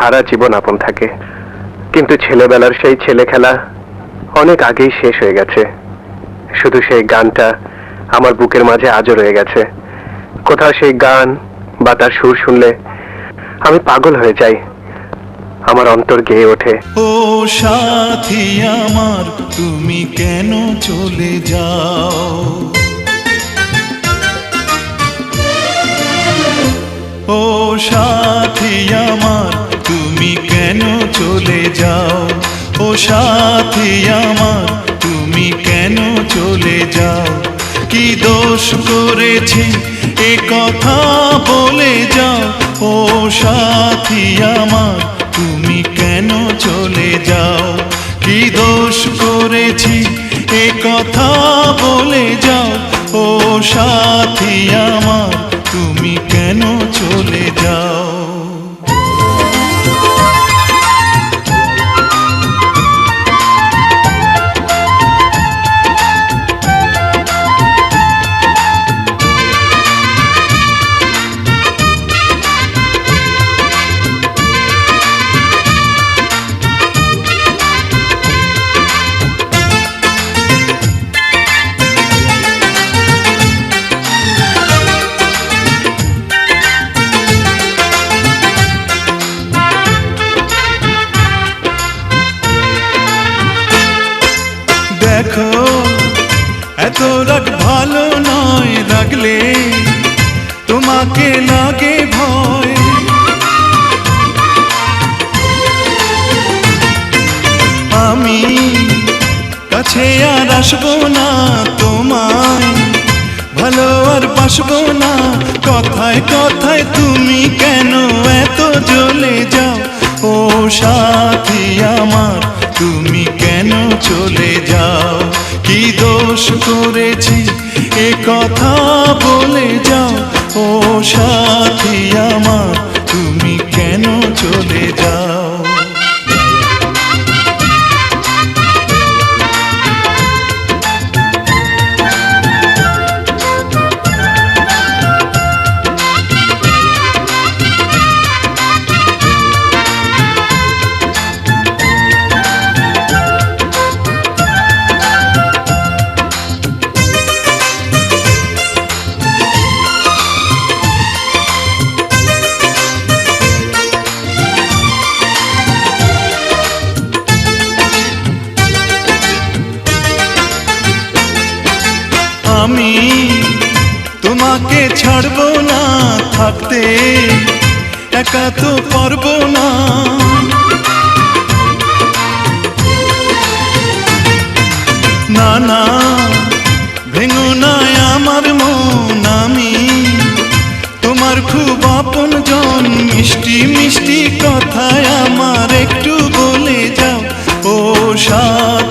সারা জীবন আপন থাকে, কিন্তু ছেলেবেলার সেই ছেলে খেলা অনেক আগেই শেষ হয়ে গেছে। শুধু সেই গানটা আমার বুকের মাঝে আজও রয়ে গেছে। কোথাও সেই গান বা তার সুর শুনলে আমি পাগল হয়ে যাই, আমার অন্তর গেয়ে ওঠে। ও সাথী আমার, তুমি কেন চলে যাও? ও সাথী আমার, তুমি কেন চলে যাও? ও সাথী আমার, তুমি কেন চলে যাও? কি দোষ করেছি এ কথা বলে যাও। ও সাথী আমার, তুমি কেন চলে যাও? কি দোষ করেছি এ কথা বলে যাও। ও সাথী আমার, তুমি কেন চলে যাও? দেখো এত রাগ ভালো নয়, রাগলে তোমাকে লাগে ভয়। আমি কাছে আর আসবো না, তোমায় ভালো আর বাসবো না। কথায় কথায় তুমি কেন এত জ্বলে যাও? ও সাথী আমার, তুমি কেন চলে যাও? কি দোষ করেছি এ কথা বলে যাও। ও সাথী আমার, তুমি কেন চলে যাও? আমি তোমাকে ছাড়বো না, থাকতে একা তো পারবো না। না না, ভেঙো না আমার মন, আমি তোমার খুব আপন জন। মিষ্টি মিষ্টি কথায় আমার একটু বলে যাও। ও সাথী